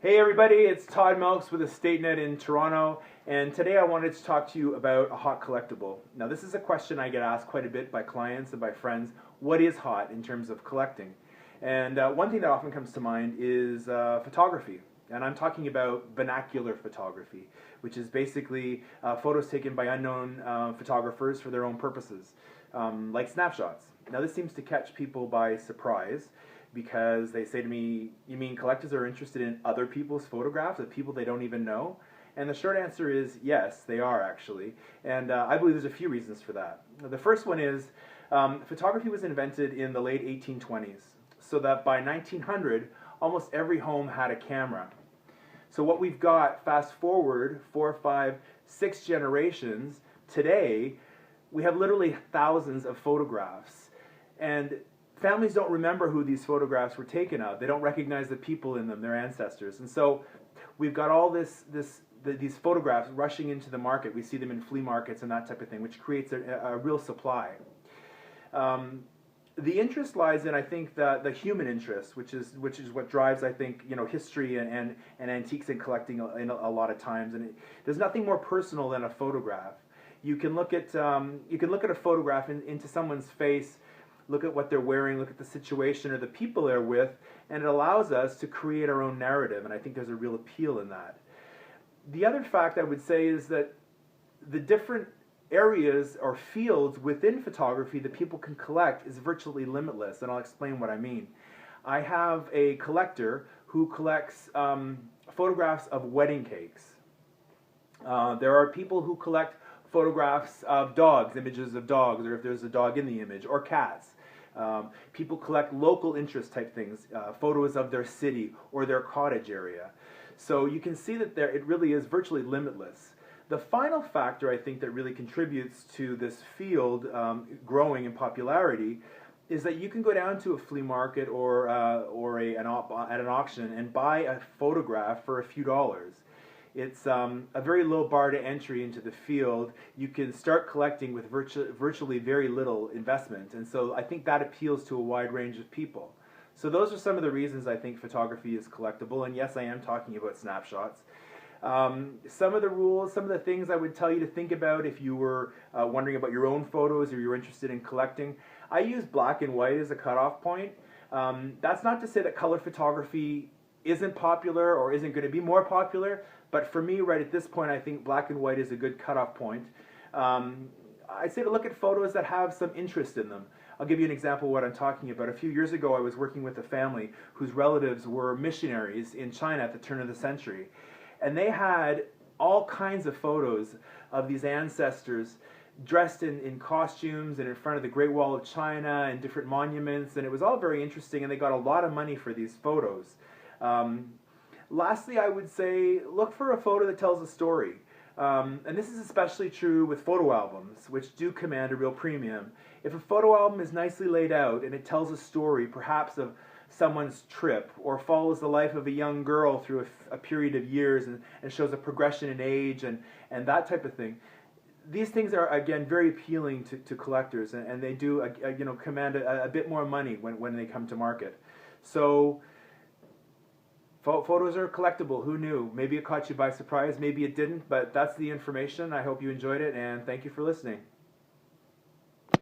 Hey everybody, it's Todd with EstateNet in Toronto, and today I wanted to talk to you about a hot collectible. Now this is a question I get asked quite a bit by clients and by friends. What is hot in terms of collecting? And one thing that often comes to mind is photography. And I'm talking about vernacular photography, which is basically photos taken by unknown photographers for their own purposes, like snapshots. Now this seems to catch people by surprise because they say to me, you mean collectors are interested in other people's photographs of people they don't even know? And the short answer is yes, they are actually. And I believe there's a few reasons for that. The first one is photography was invented in the late 1820s, so that by 1900, almost every home had a camera. So what we've got, fast forward 4, 5, 6 generations, today, we have literally thousands of photographs. And families don't remember who these photographs were taken of. They don't recognize the people in them, their ancestors. And so we've got all these photographs rushing into the market. We see them in flea markets and that type of thing, which creates a real supply. The interest lies in, I think, the human interest, which is what drives, I think, history and antiques and collecting in a lot of times. And there's nothing more personal than a photograph. You can look at a photograph into someone's face, look at what they're wearing, look at the situation or the people they're with, and it allows us to create our own narrative, and I think there's a real appeal in that. The other fact I would say is that the different areas or fields within photography that people can collect is virtually limitless, and I'll explain what I mean. I have a collector who collects photographs of wedding cakes. There are people who collect photographs of dogs, images of dogs, or if there's a dog in the image, or cats. People collect local interest type things, photos of their city or their cottage area. So you can see that it really is virtually limitless. The final factor I think that really contributes to this field growing in popularity is that you can go down to a flea market or at an auction and buy a photograph for a few dollars. It's a very low bar to entry into the field. You can start collecting with virtually very little investment, and so I think that appeals to a wide range of people. So those are some of the reasons I think photography is collectible, and yes, I am talking about snapshots. Some of the rules, some of the things I would tell you to think about if you were wondering about your own photos or you're interested in collecting. I use black and white as a cutoff point. That's not to say that color photography isn't popular or isn't going to be more popular, but for me right at this point I think black and white is a good cutoff point. I'd say to look at photos that have some interest in them. I'll give you an example of what I'm talking about. A few years ago I was working with a family whose relatives were missionaries in China at the turn of the century, and they had all kinds of photos of these ancestors dressed in costumes and in front of the Great Wall of China and different monuments, and it was all very interesting, and they got a lot of money for these photos. Lastly, I would say look for a photo that tells a story. And this is especially true with photo albums, which do command a real premium. If a photo album is nicely laid out and it tells a story, perhaps of someone's trip, or follows the life of a young girl through a period of years and shows a progression in age and that type of thing, these things are, again, very appealing to collectors, and they do command a bit more money when they come to market. So photos are collectible. Who knew? Maybe it caught you by surprise, maybe it didn't, but that's the information. I hope you enjoyed it, and thank you for listening.